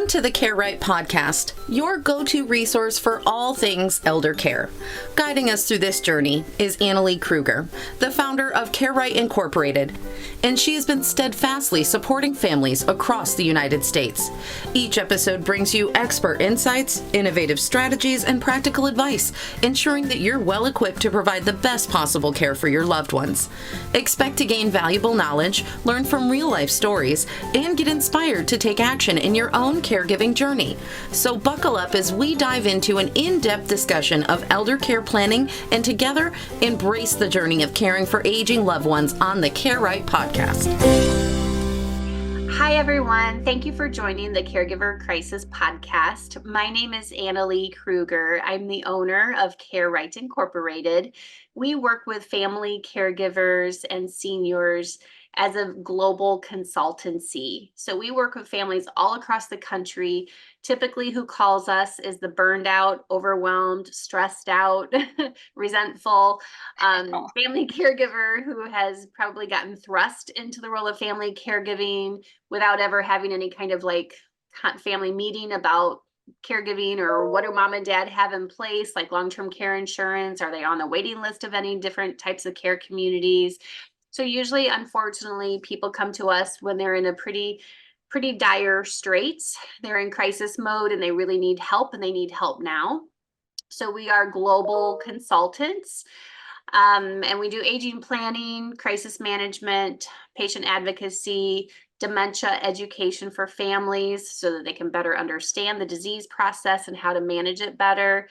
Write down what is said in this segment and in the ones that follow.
Welcome to the Care Right podcast, your go-to resource for all things elder care. Guiding us through this journey is Annalee Kruger, the founder of Care Right Incorporated, and she has been steadfastly supporting families across the United States. Each episode brings you expert insights, innovative strategies, and practical advice, ensuring that you're well equipped to provide the best possible care for your loved ones. Expect to gain valuable knowledge, learn from real-life stories, and get inspired to take action in your own caregiving journey. So buckle up as we dive into an in-depth discussion of elder care planning and together embrace the journey of caring for aging loved ones on the Care Right podcast. Hi, everyone. Thank you for joining the Caregiver Crisis podcast. My name is Annalee Kruger. I'm the owner of Care Right Incorporated. We work with family caregivers and seniors as a global consultancy. So we work with families all across the country. Typically, who calls us is the burned out, overwhelmed, stressed out, resentful family caregiver who has probably gotten thrust into the role of family caregiving without ever having any kind of family meeting about caregiving, or what do mom and dad have in place, like long-term care insurance? Are they on the waiting list of any different types of care communities? So usually, unfortunately, people come to us when they're in a pretty dire straits. They're in crisis mode and they really need help, and they need help now. So we are global consultants, and we do aging planning, crisis management, patient advocacy, dementia education for families so that they can better understand the disease process and how to manage it better.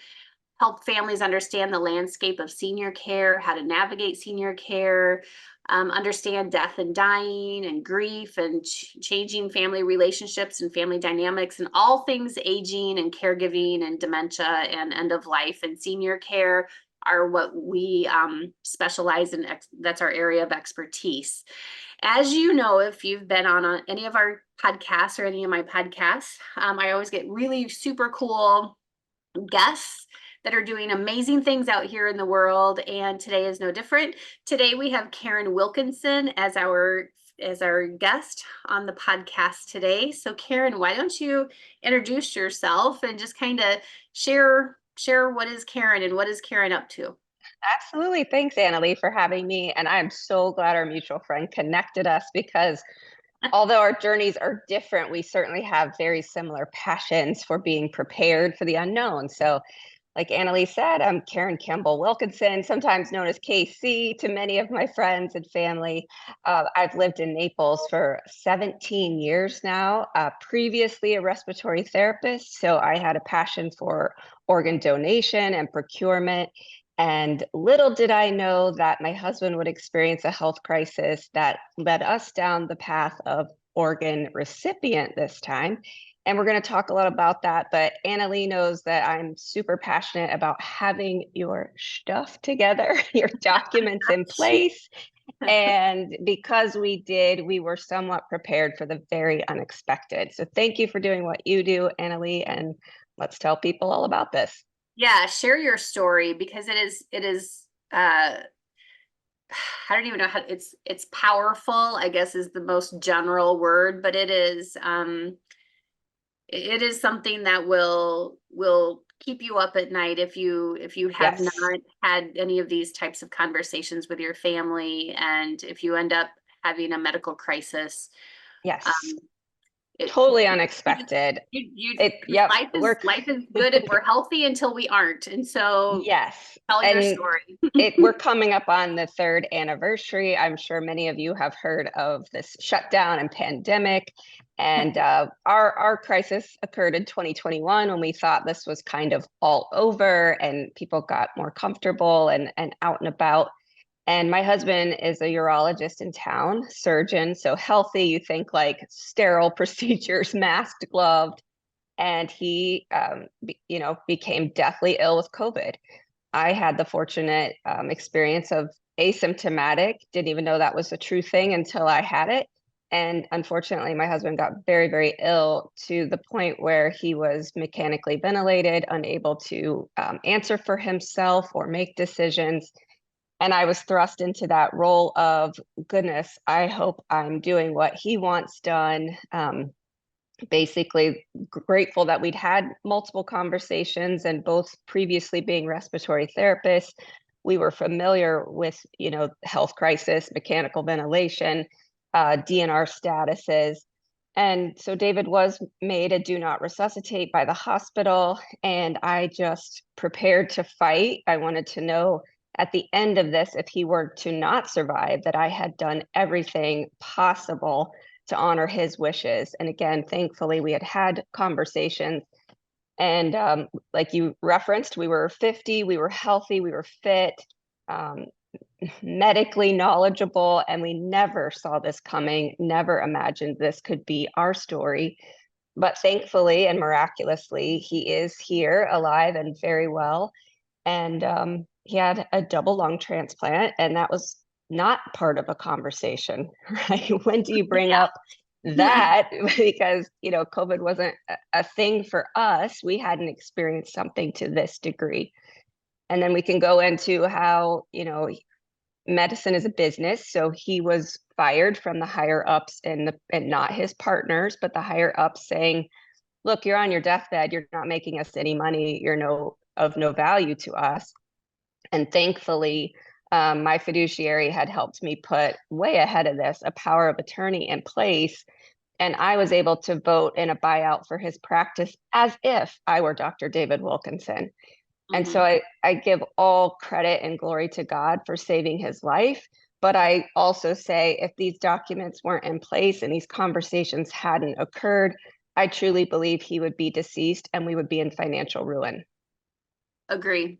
Help families understand the landscape of senior care, how to navigate senior care, understand death and dying and grief and changing family relationships and family dynamics, and all things aging and caregiving and dementia and end of life and senior care are what we specialize in. That's our area of expertise. As you know, if you've been on any of our podcasts or any of my podcasts, I always get really super cool guests that are doing amazing things out here in the world, and today is no different. Today we have Karen Wilkinson as our guest on the podcast today. So Karen, why don't you introduce yourself and just kind of share what is Karen and what is Karen up to? Absolutely. Thanks, Annalee, for having me. And I'm so glad our mutual friend connected us, because although our journeys are different, we certainly have very similar passions for being prepared for the unknown. So like Annalee said, I'm Karen Campbell Wilkinson, sometimes known as KC to many of my friends and family. I've lived in Naples for 17 years now, previously a respiratory therapist. So I had a passion for organ donation and procurement. And little did I know that my husband would experience a health crisis that led us down the path of organ recipient this time. And we're going to talk a lot about that. But Annalee knows that I'm super passionate about having your stuff together, your documents in place. And because we were somewhat prepared for the very unexpected. So thank you for doing what you do, Annalee. And let's tell people all about this. Yeah, share your story, because it is I don't even know how it's powerful, I guess is the most general word, but it is something that will keep you up at night if you have Yes. not had any of these types of conversations with your family, and if you end up having a medical crisis. Yes. Totally unexpected. Life is good and we're healthy until we aren't. And so Yes. tell your story. We're coming up on the 3rd anniversary. I'm sure many of you have heard of this shutdown and pandemic. And our crisis occurred in 2021 when we thought this was kind of all over and people got more comfortable and out and about. And my husband is a urologist in town, surgeon. So healthy, you think like sterile procedures, masked, gloved. And he, became deathly ill with COVID. I had the fortunate experience of asymptomatic, didn't even know that was a true thing until I had it. And unfortunately, my husband got very, very ill to the point where he was mechanically ventilated, unable to answer for himself or make decisions. And I was thrust into that role of, goodness, I hope I'm doing what he wants done. basically grateful that we'd had multiple conversations, and both previously being respiratory therapists, we were familiar with, health crisis, mechanical ventilation, DNR statuses. And so David was made a do not resuscitate by the hospital, and I just prepared to fight. I wanted to know at the end of this, if he were to not survive, that I had done everything possible to honor his wishes. And again, thankfully, we had conversations. And like you referenced, we were 50, we were healthy, we were fit, medically knowledgeable, and we never saw this coming, never imagined this could be our story. But thankfully and miraculously, he is here alive and very well. And he had a double lung transplant, and that was not part of a conversation, right? When do you bring up that? Because, COVID wasn't a thing for us. We hadn't experienced something to this degree. And then we can go into how, medicine is a business. So he was fired from the higher ups, and not his partners, but the higher ups saying, look, you're on your deathbed. You're not making us any money. You're of no value to us. And thankfully, my fiduciary had helped me put way ahead of this a power of attorney in place. And I was able to vote in a buyout for his practice as if I were Dr. David Wilkinson. And so I give all credit and glory to God for saving his life. But I also say, if these documents weren't in place and these conversations hadn't occurred, I truly believe he would be deceased and we would be in financial ruin. Agree.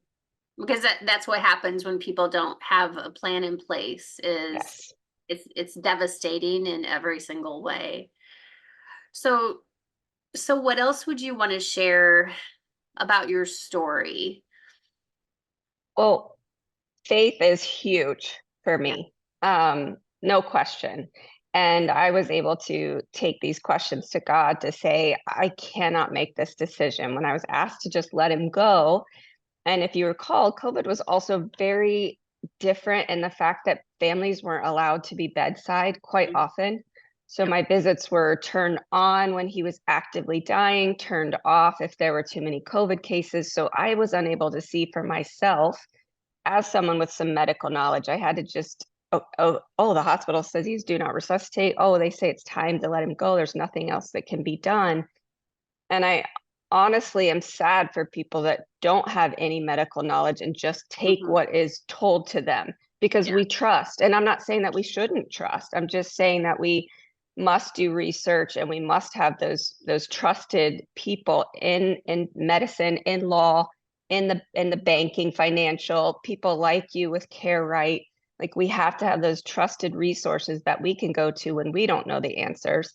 Because that's what happens when people don't have a plan in place. Yes. It's devastating in every single way. So what else would you want to share about your story? Well, faith is huge for me, no question. And I was able to take these questions to God to say, I cannot make this decision. When I was asked to just let him go, and if you recall, COVID was also very different in the fact that families weren't allowed to be bedside quite often. So my visits were turned on when he was actively dying, turned off if there were too many COVID cases. So I was unable to see for myself, as someone with some medical knowledge. I had to just, the hospital says he's do not resuscitate. Oh, they say it's time to let him go. There's nothing else that can be done. And I honestly am sad for people that don't have any medical knowledge and just take what is told to them, because we trust. And I'm not saying that we shouldn't trust. I'm just saying that we must do research, and we must have those trusted people in medicine, in law, in the banking, financial, people like you with Care Right. Like, we have to have those trusted resources that we can go to when we don't know the answers.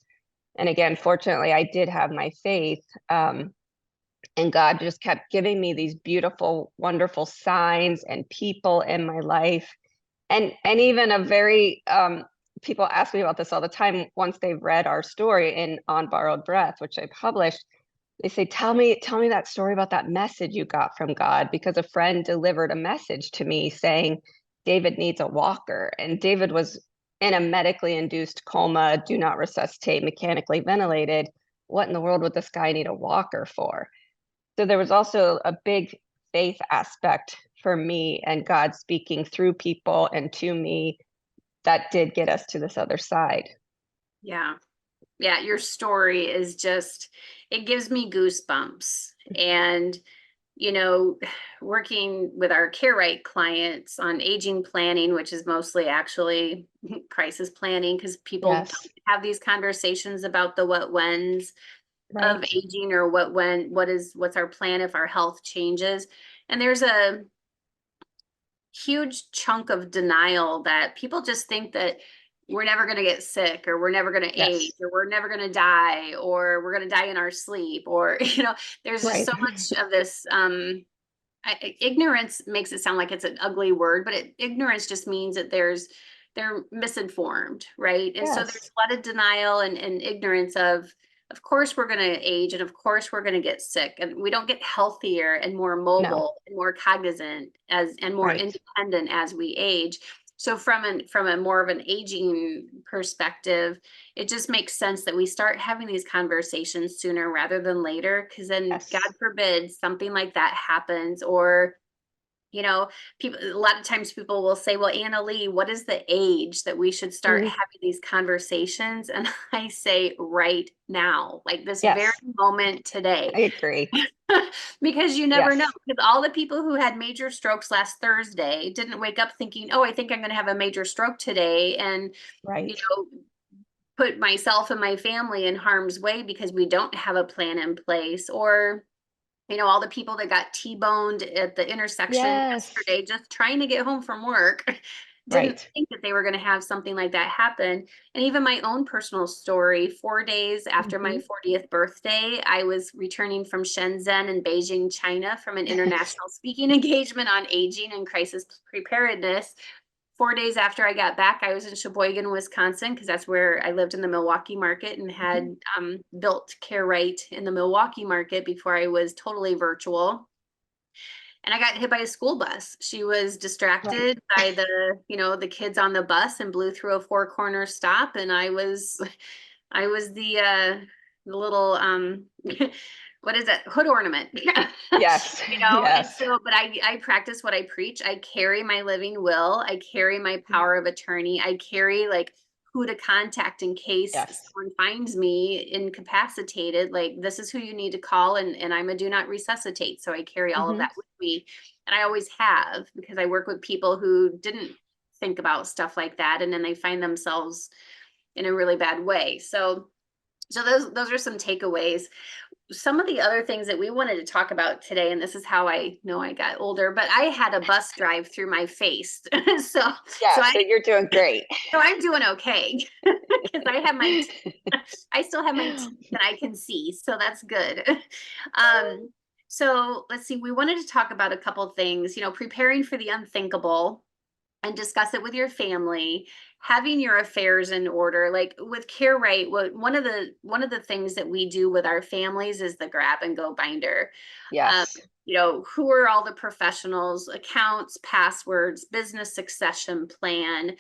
And again, fortunately, I did have my faith, and God just kept giving me these beautiful, wonderful signs and people in my life. And even a very, people ask me about this all the time once they've read our story in On Borrowed Breath, which I published. They say, tell me that story about that message you got from God, because a friend delivered a message to me saying David needs a walker. And David was in a medically induced coma, do not resuscitate, mechanically ventilated. What in the world would this guy need a walker for? So there was also a big faith aspect for me, and God speaking through people and to me that did get us to this other side. Yeah. Your story is just, it gives me goosebumps. And, working with our Care Right clients on aging planning, which is mostly actually crisis planning, because people don't have these conversations about the what whens of aging, or what's our plan if our health changes. And there's a huge chunk of denial that people just think that we're never going to get sick, or we're never going to age, or we're never going to die, or we're going to die in our sleep, or, there's just so much of this, ignorance makes it sound like it's an ugly word, but ignorance just means that they're misinformed, right? And so there's a lot of denial and ignorance of course we're going to age, and of course we're going to get sick, and we don't get healthier and more mobile and more cognizant and more independent as we age. So from a more of an aging perspective, it just makes sense that we start having these conversations sooner rather than later, because then Yes. God forbid something like that happens, or people, a lot of times people will say, well, Annalee, what is the age that we should start Mhm. having these conversations? And I say right now, like this very Yes, moment today. I agree. Because you never know. Yes, Because all the people who had major strokes last Thursday didn't wake up thinking, oh, I think I'm going to have a major stroke today. And, you right. know, put myself and my family in harm's way because we don't have a plan in place. Or, all the people that got T-boned at the intersection Yes, yesterday just trying to get home from work didn't right. think that they were going to have something like that happen. And even my own personal story, 4 days after my Mhm. 40th birthday, I was returning from Shenzhen in Beijing, China, from an international speaking engagement on aging and crisis preparedness. 4 days after I got back, I was in Sheboygan, Wisconsin, because that's where I lived in the Milwaukee market and Mhm. had built Care Right in the Milwaukee market before I was totally virtual. And I got hit by a school bus. She was Right. distracted by the kids on the bus and blew through a four-corner stop. And I was the little what is that, hood ornament. Yes, And yes. so, but I practice what I preach. I carry my living will. I carry my Mhm. power of attorney. I carry like who to contact in case Yes. someone finds me incapacitated. Like, this is who you need to call, and I'm a do not resuscitate. So I carry all of Mhm. that with me. And I always have, because I work with people who didn't think about stuff like that, and then they find themselves in a really bad way. So those are some takeaways. Some of the other things that we wanted to talk about today, and this is how I know I got older, but I had a bus drive through my face. so Yeah, so I so you're doing great. so I'm doing okay because I have I still have my teeth and I can see, so that's good. Um, so let's see, we wanted to talk about a couple things, preparing for the unthinkable and discuss it with your family, having your affairs in order. Like with Care Right, one of the things that we do with our families is the grab and go binder. um, Yes. who are all the professionals, accounts, passwords, business succession plan,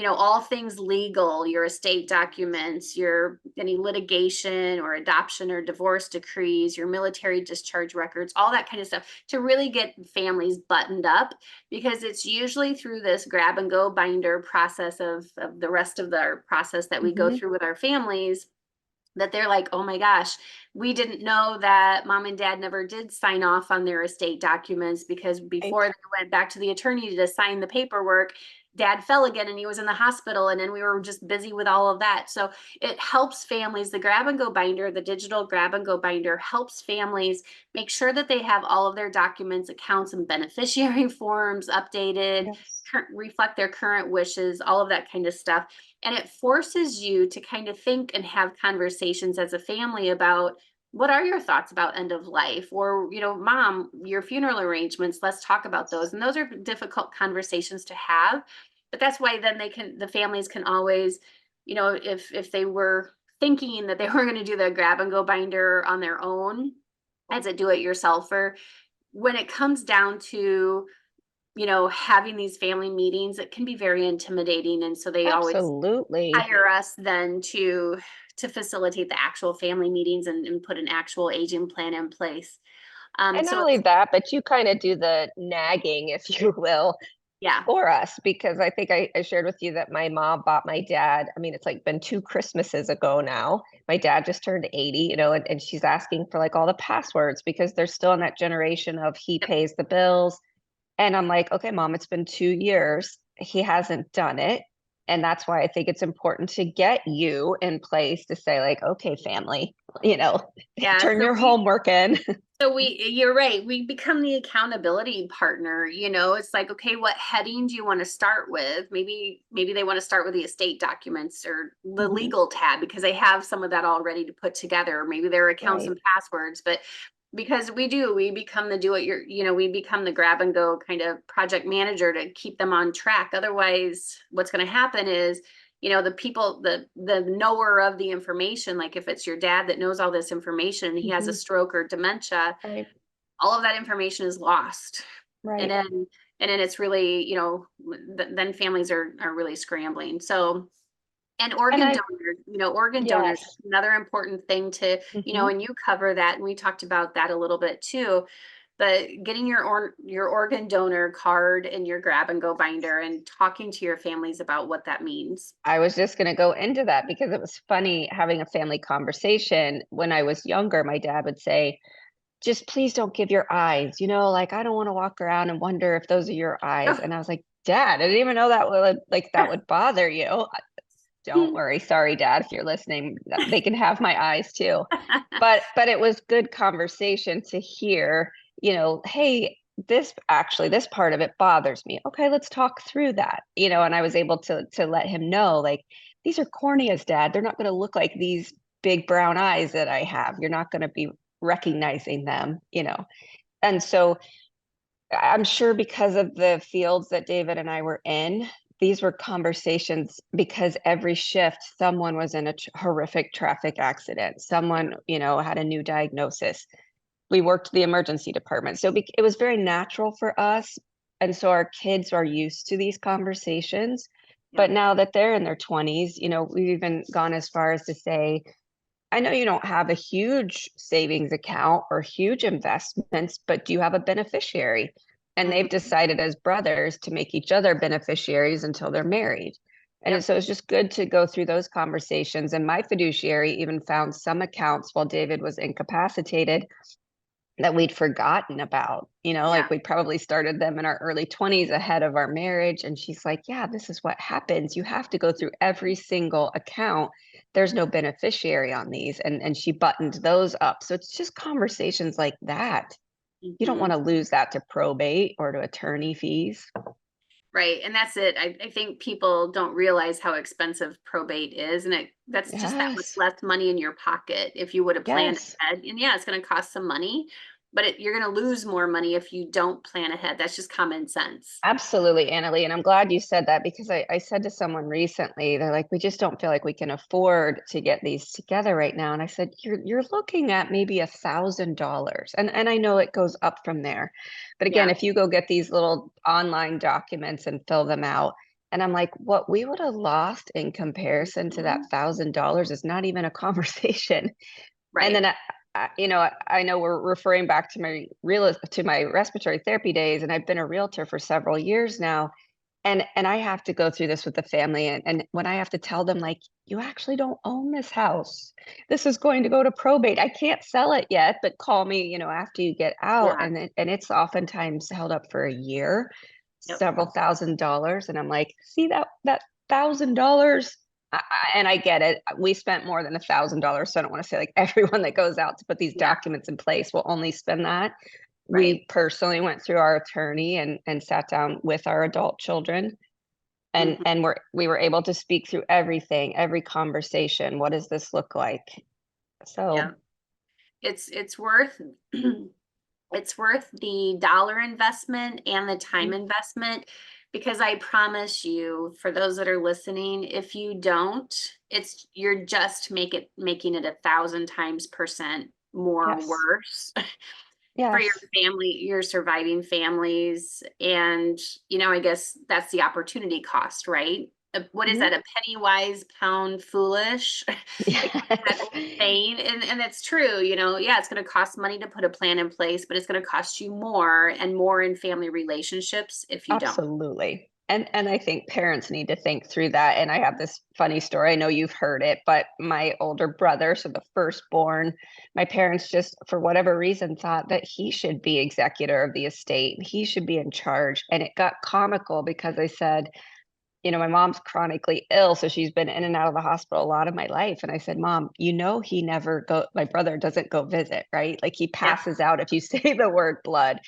all things legal, your estate documents, your any litigation or adoption or divorce decrees, your military discharge records, all that kind of stuff, to really get families buttoned up, because it's usually through this grab and go binder process of the rest of the process that we go Mhm. through with our families, that they're like, oh my gosh, we didn't know that mom and dad never did sign off on their estate documents, because before Right. they went back to the attorney to sign the paperwork, dad fell again and he was in the hospital, and then we were just busy with all of that. So it helps families. The grab and go binder, the digital grab and go binder, helps families make sure that they have all of their documents, accounts, and beneficiary forms updated, Yes. reflect their current wishes, all of that kind of stuff. And it forces you to kind of think and have conversations as a family about, what are your thoughts about end of life, or mom, your funeral arrangements, let's talk about those. And those are difficult conversations to have, but that's why then the families can always, if they were thinking that they were going to do the grab and go binder on their own as a do it yourselfer, when it comes down to having these family meetings, it can be very intimidating. And so they always Absolutely. hire us then to facilitate the actual family meetings, and put an actual aging plan in place. And not So only it's, that, but you kinda do the nagging, if you will, yeah, for us, because I think I shared with you that my mom bought my dad, I mean, it's, like, been 2 Christmases ago now. My dad just turned 80, and she's asking for, like, all the passwords because they're still in that generation of he yep, pays the bills. And I'm like, "Okay, mom, it's been 2 years. He hasn't done it." And that's why I think it's important to get you in place to say like, "Okay, family, you know, yeah. turn your homework in." You're right. We become the accountability partner. It's like, okay, what heading do you want to start with? Maybe they want to start with the estate documents or the Mhm. legal tab, because they have some of that already to put together. Maybe their accounts Right, and passwords, but because we become the do it your, we become the grab and go kind of project manager to keep them on track. Otherwise, what's going to happen is, the people, the knower of the information, like if it's your dad that knows all this information and he has a mhm, stroke or dementia, right, all of that information is lost. And right. then And then it's really, then families are really scrambling. So, and And organ donors, organ donors, yes. another important thing to, Mhm. and you cover that, and we talked about that a little bit too. But getting your organ donor card and your grab and go binder and talking to your families about what that means. I was just going to go into that because it was funny having a family conversation. When I was younger, my dad would say, just please don't give your eyes, like I don't want to walk around and wonder if those are your eyes. Oh. And I was like, Dad, I didn't even know that would bother you. Don't worry. Sorry, Dad, if you're listening, they can have my eyes too. But it was good conversation to hear, hey, this part of it bothers me. Okay, let's talk through that. And I was able to let him know, like, these are corneas, Dad. They're not going to look like these big brown eyes that I have. You're not going to be recognizing them, And so I'm sure because of the fields that David and I were in, these were conversations because every shift someone was in a horrific traffic accident. Someone, had a new diagnosis. We worked the emergency department. So it was very natural for us. And so our kids are used to these conversations. Yeah. But now that they're in their 20s, we've even gone as far as to say, I know you don't have a huge savings account or huge investments, but do you have a beneficiary? And they've decided as brothers to make each other beneficiaries until they're married. And Yep. so it's just good to go through those conversations. And my fiduciary even found some accounts while David was incapacitated that we'd forgotten about, like we probably started them in our early 20s ahead of our marriage. And she's like, yeah, this is what happens. You have to go through every single account. There's no beneficiary on these. And she buttoned those up. So it's just conversations like that. You don't want to lose that to probate or to attorney fees. Right. And that's it. I think people don't realize how expensive probate is. And that's just that much Yes. less money in your pocket if you would have planned Yes. ahead. And yeah, it's going to cost some money, but you're going to lose more money if you don't plan ahead. That's just common sense. Absolutely, Annalee. And I'm glad you said that because I said to someone recently, they're like, we just don't feel like we can afford to get these together right now. And I said, you're looking at maybe $1,000. And I know it goes up from there. But again, Yeah. if you go get these little online documents and fill them out, and I'm like, what we would have lost in comparison to that $1,000 is not even a conversation. And Right. then I know we're referring back to my respiratory therapy days, and I've been a realtor for several years now. And I have to go through this with the family. And when I have to tell them, like, you actually don't own this house. This is going to go to probate. I can't sell it yet, but call me, after you get out. Yeah. And it's oftentimes held up for a year, Yep. several $1,000s. And I'm like, see that $1,000. And I get it. We spent more than $1,000. So I don't want to say like everyone that goes out to put these documents in place will only spend that. Right. We personally went through our attorney and sat down with our adult children and we were able to speak through everything, every conversation. What does this look like? So Yeah. It's worth it's worth the dollar investment and the time investment, because I promise you, for those that are listening, if you don't, you're just making it 1,000% more yes, worse for your yes. family, your surviving families. And, I guess that's the opportunity cost, right? What is Mhm. that? A penny wise, pound foolish? That Yes. old saying. And that's true. Yeah, it's going to cost money to put a plan in place, but it's going to cost you more and more in family relationships if you don't. Absolutely. And I think parents need to think through that. And I have this funny story. I know you've heard it, but my older brother, so the firstborn, my parents just, for whatever reason, thought that he should be executor of the estate. He should be in charge. And it got comical because I said, my mom's chronically ill, so she's been in and out of the hospital a lot of my life. And I said, Mom, my brother doesn't go visit, right? Like he Yeah. passes out if you say the word blood.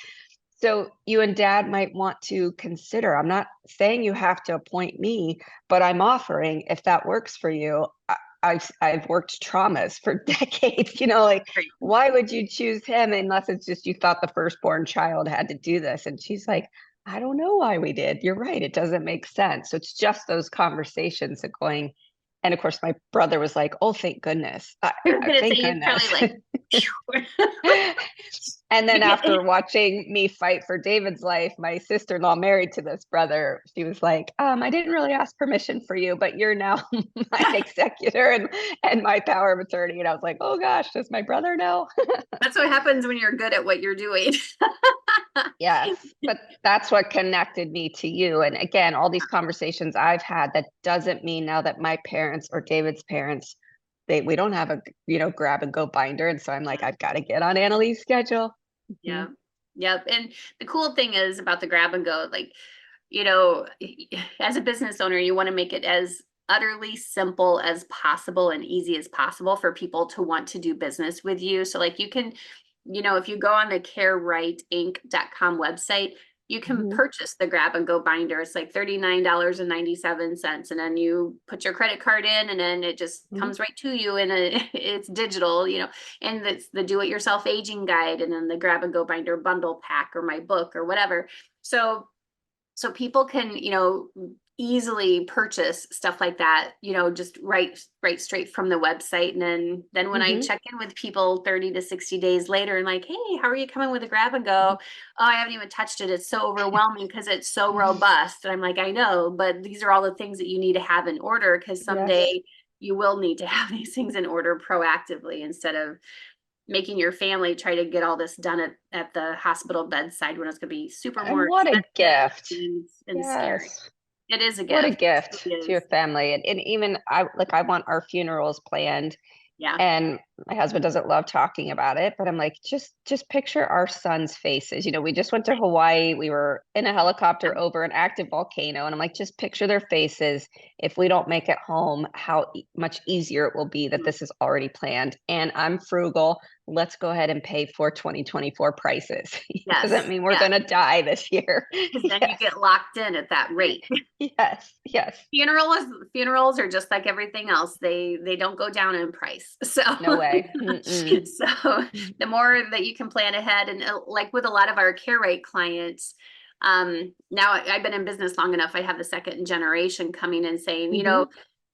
So you and Dad might want to consider, I'm not saying you have to appoint me, but I'm offering, if that works for you. I've worked traumas for decades, like, Great. why would you choose him unless it's just you thought the firstborn child had to do this? And she's like, I don't know why we did. You're right. It doesn't make sense. So it's just those conversations that going. And of course, my brother was like, oh, thank goodness. I was gonna say Thank he's probably goodness. like, And then after watching me fight for David's life, my sister-in-law married to this brother, she was like, I didn't really ask permission for you, but you're now my executor and my power of attorney. And I was like, oh gosh, does my brother know? That's what happens when you're good at what you're doing. Yes, but that's what connected me to you. And again, all these conversations I've had, that doesn't mean now that my parents or David's parents, we don't have a, grab and go binder. And so I'm like, I've got to get on Annalee's schedule. Yeah. Yep. And the cool thing is about the grab and go, like, as a business owner, you want to make it as utterly simple as possible and easy as possible for people to want to do business with you. So like you can, if you go on the carewriteinc.com website, you can purchase the grab and go binder. It's like $39.97. And then you put your credit card in and then it just comes right to you, and it's digital, and it's the do-it-yourself aging guide, and then the grab and go binder bundle pack, or my book, or whatever. So people can, easily purchase stuff like that, just right straight from the website. And then when I check in with people 30 to 60 days later and like, hey, how are you coming with a grab and go? Oh, I haven't even touched it. It's so overwhelming because it's so robust. And I'm like, I know, but these are all the things that you need to have in order, because someday you will need to have these things in order proactively, instead of making your family try to get all this done at the hospital bedside when it's going to be super more What a gift. and scary. It is a gift. What a gift to your family. And even I want our funerals planned. Yeah. And my husband doesn't love talking about it, but I'm like, just picture our sons' faces. We just went to Hawaii. We were in a helicopter over an active volcano. And I'm like, just picture their faces. If we don't make it home, how much easier it will be that this is already planned. And I'm frugal. Let's go ahead and pay for 2024 prices. Doesn't mean we're going to die this year. Because then you get locked in at that rate. Yes. Funerals are just like everything else. They don't go down in price. So no way. So the more that you can plan ahead, and like with a lot of our CareRight clients, now I've been in business long enough, I have the second generation coming and saying,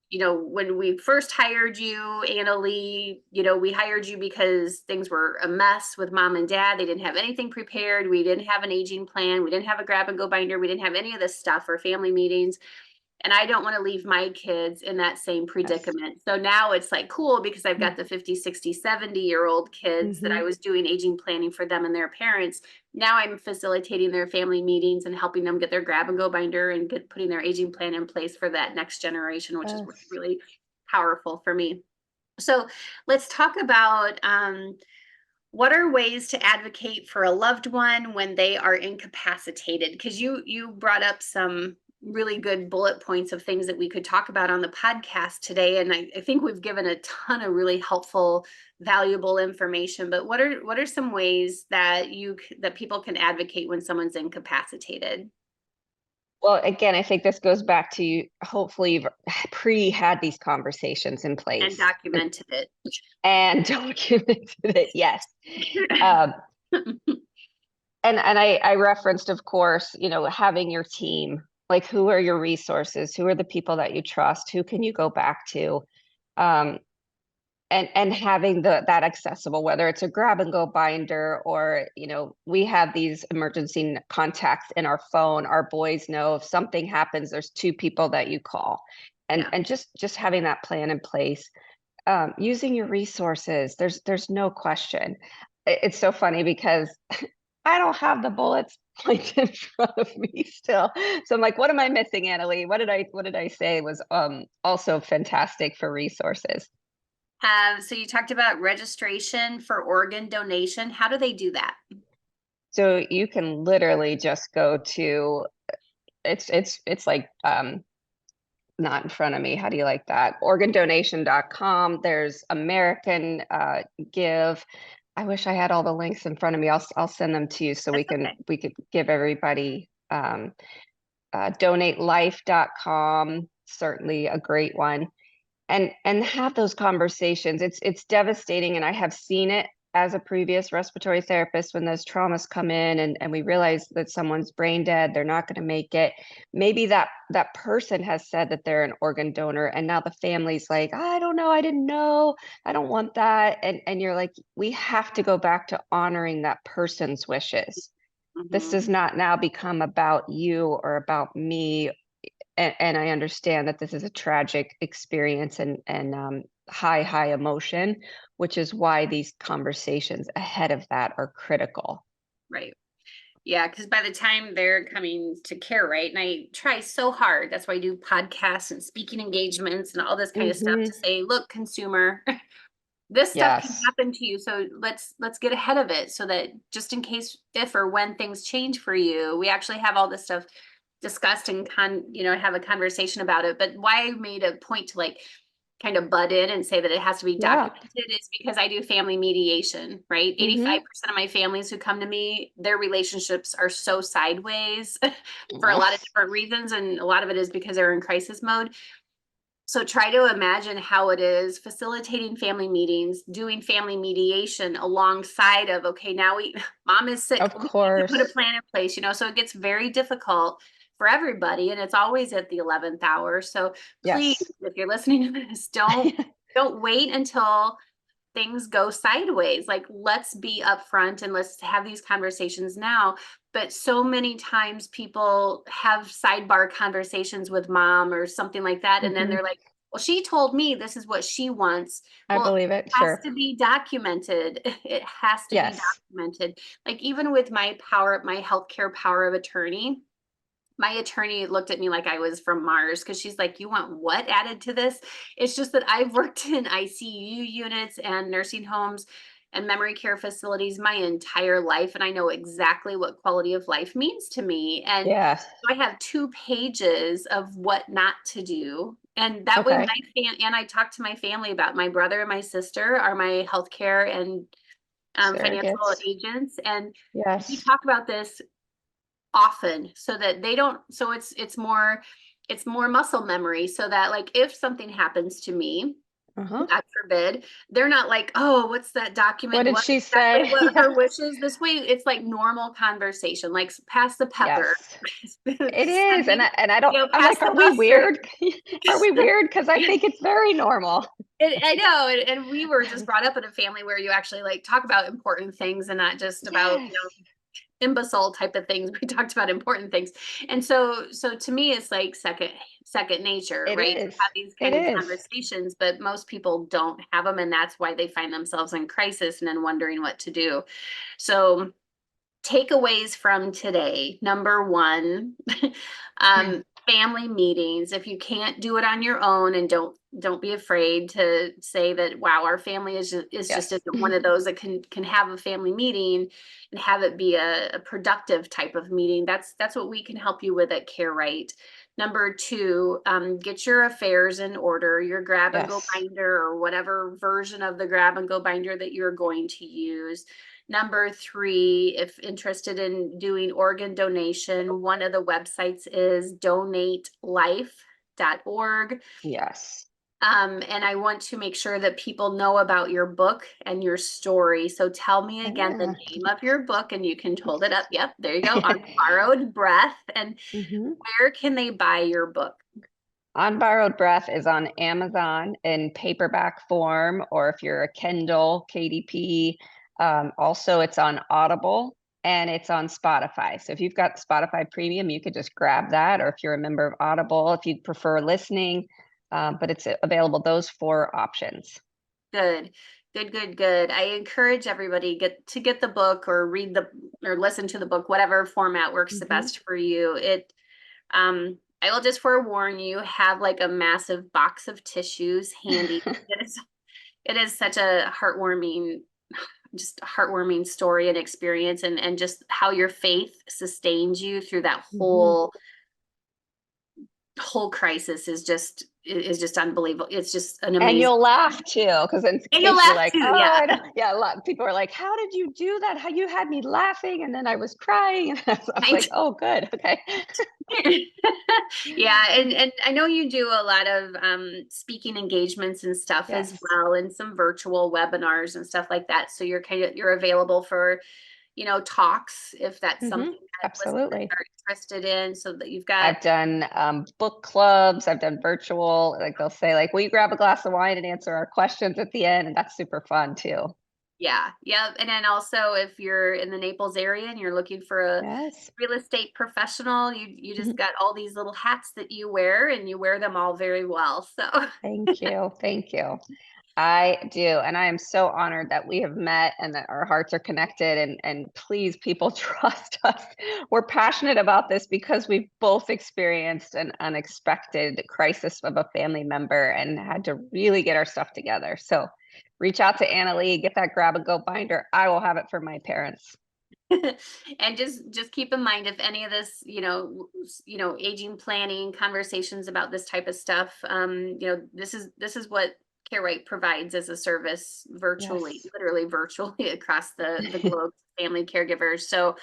when we first hired you, Annalee, we hired you because things were a mess with mom and dad. They didn't have anything prepared. We didn't have an aging plan. We didn't have a grab and go binder. We didn't have any of this stuff, or family meetings. And I don't want to leave my kids in that same predicament. So now it's like cool, because I've got the 50, 60, 70-year-old kids that I was doing aging planning for them and their parents. Now I'm facilitating their family meetings and helping them get their grab and go binder and putting their aging plan in place for that next generation, which is really powerful for me. So let's talk about what are ways to advocate for a loved one when they are incapacitated? Because you brought up some really good bullet points of things that we could talk about on the podcast today. And I think we've given a ton of really helpful, valuable information, but what are some ways that people can advocate when someone's incapacitated? Well, again, I think this goes back to, hopefully you've had these conversations in place. And documented it. Yes. And I referenced, of course, having your team. Like, who are your resources? Who are the people that you trust? Who can you go back to? And having that accessible, whether it's a grab and go binder, or, we have these emergency contacts in our phone. Our boys know if something happens, there's two people that you call, and just having that plan in place, using your resources. There's no question. It's so funny because I don't have the bullets pointed in front of me still. So I'm like, what am I missing, Annalee? What did I say was also fantastic for resources? So you talked about registration for organ donation. How do they do that? So you can literally just go to, it's like, not in front of me. How do you like that? Organdonation.com. There's American Give. I wish I had all the links in front of me. I'll send them to you so we could give everybody. Donatelife.com, certainly a great one, and have those conversations. It's devastating, and I have seen it as a previous respiratory therapist, when those traumas come in and we realize that someone's brain dead, they're not going to make it, maybe that person has said that they're an organ donor, and now the family's like, I don't know, I didn't know, I don't want that. And you're like, we have to go back to honoring that person's wishes. This does not now become about you or about me. And I understand that this is a tragic experience and high emotion, which is why these conversations ahead of that are critical. Right. Yeah, because by the time they're coming to care, right? And I try so hard. That's why I do podcasts and speaking engagements and all this kind of stuff to say, look, consumer, this stuff can Yes. happen to you. So let's get ahead of it so that just in case if or when things change for you, we actually have all this stuff discussed and have a conversation about it. But why I made a point to like kind of butt in and say that it has to be documented is because I do family mediation, right? 85% of my families who come to me, their relationships are so sideways for a lot of different reasons. And a lot of it is because they're in crisis mode. So try to imagine how it is facilitating family meetings, doing family mediation alongside of, okay, now mom is sick. Of We need course. to put a plan in place, so it gets very difficult for everybody. And it's always at the 11th hour. So please, if you're listening to this, don't wait until things go sideways. Like, let's be upfront and let's have these conversations now. But so many times people have sidebar conversations with mom or something like that. And then they're like, well, she told me this is what she wants. I believe it. It has to be documented. It has to be documented. Like even with my healthcare power of attorney, my attorney looked at me like I was from Mars because she's like, you want what added to this? It's just that I've worked in ICU units and nursing homes and memory care facilities my entire life. And I know exactly what quality of life means to me. And I have 2 pages of what not to do. And that way and I talk to my family about my brother and my sister are my healthcare and financial agents. And we talk about this often so that they don't, so it's more muscle memory so that like if something happens to me, God forbid, they're not like, oh, what's that document? What did she say? What her wishes? This way it's like normal conversation, like pass the pepper. It is. And I don't, I'm like, are we weird? Are we weird? Because I think it's very normal. I know. And we were just brought up in a family where you actually like talk about important things and not just about, imbecile type of things. We talked about important things. And so to me, it's like second nature, right? To have these kind of conversations, but most people don't have them. And that's why they find themselves in crisis and then wondering what to do. So takeaways from today. Number 1, family meetings. If you can't do it on your own, and don't be afraid to say that, wow, our family is just isn't one of those that can have a family meeting and have it be a productive type of meeting. That's what we can help you with at Care Right. Number 2, get your affairs in order, your grab and go binder or whatever version of the grab and go binder that you're going to use. Number 3, if interested in doing organ donation, one of the websites is donatelife.org. And I want to make sure that people know about your book and your story. So tell me again the name of your book, and you can hold it up. Yep, there you go. On Borrowed Breath. And where can they buy your book? On Borrowed Breath is on Amazon in paperback form, or if you're a Kindle, KDP. Also, it's on Audible and it's on Spotify. So if you've got Spotify Premium, you could just grab that, or if you're a member of Audible, if you prefer listening, but it's available, those 4 options. Good. I encourage everybody to get the book or or listen to the book, whatever format works the best for you. I will just forewarn you, have like a massive box of tissues handy. It is such a heartwarming story and experience, and just how your faith sustains you through that whole crisis is just is just unbelievable. It's just an And amazing. you'll laugh too, because in case you'll you're laugh like, too, oh, yeah. I don't, yeah, a lot of people are like, how did you do that? How you had me laughing, and then I was crying, and I was like, oh, good, okay. Yeah, and I know you do a lot of speaking engagements and stuff as Yes. well, and some virtual webinars and stuff like that. So you're available for, talks if that's something that listeners Absolutely. are interested in, so that you've got. I've done book clubs. I've done virtual. Like they'll say, like, "Will you grab a glass of wine and answer our questions at the end?" And that's super fun too. Yeah, yeah. And then also if you're in the Naples area and you're looking for a Yes. real estate professional, you just Mhm. got all these little hats that you wear and you wear them all very well. So Thank you. Thank you. I do. And I am so honored that we have met and that our hearts are connected. And please, people, trust us. We're passionate about this because we've both experienced an unexpected crisis of a family member and had to really get our stuff together. So reach out to Annalee, get that grab and go binder. I will have it for my parents. and just keep in mind, if any of this, aging planning conversations about this type of stuff, this is what CareRight provides as a service virtually, Yes. literally virtually across the globe, family caregivers. So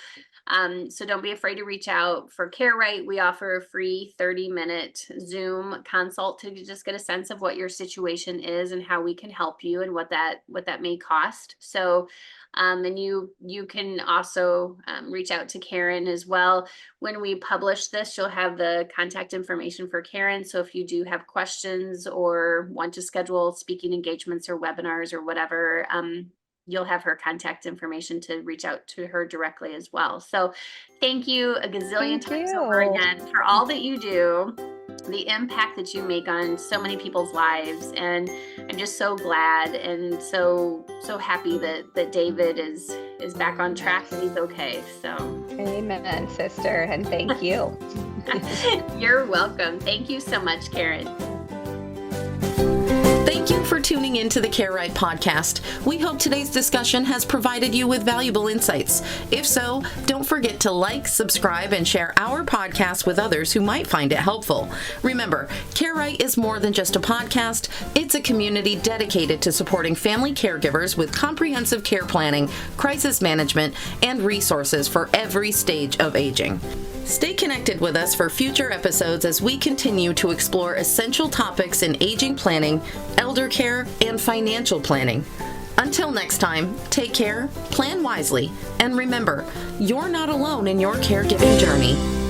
don't be afraid to reach out. For CareRight, we offer a free 30-minute Zoom consult to just get a sense of what your situation is and how we can help you and what that may cost. So and you can also reach out to Karen as well. When we publish this, you'll have the contact information for Karen. So if you do have questions or want to schedule speaking engagements or webinars or whatever, you'll have her contact information to reach out to her directly as well. So thank you a gazillion Thank times over you. again for all that you do, the impact that you make on so many people's lives. And I'm just so glad and so happy that David is back on track and he's okay. So Amen, sister. And thank you. you're welcome. Thank you so much, Karen. Thank you for tuning in to the CareRight podcast. We hope today's discussion has provided you with valuable insights. If so, don't forget to like, subscribe, and share our podcast with others who might find it helpful. Remember, CareRight is more than just a podcast. It's a community dedicated to supporting family caregivers with comprehensive care planning, crisis management, and resources for every stage of aging. Stay connected with us for future episodes as we continue to explore essential topics in aging planning, elder care, and financial planning. Until next time, take care, plan wisely, and remember, you're not alone in your caregiving journey.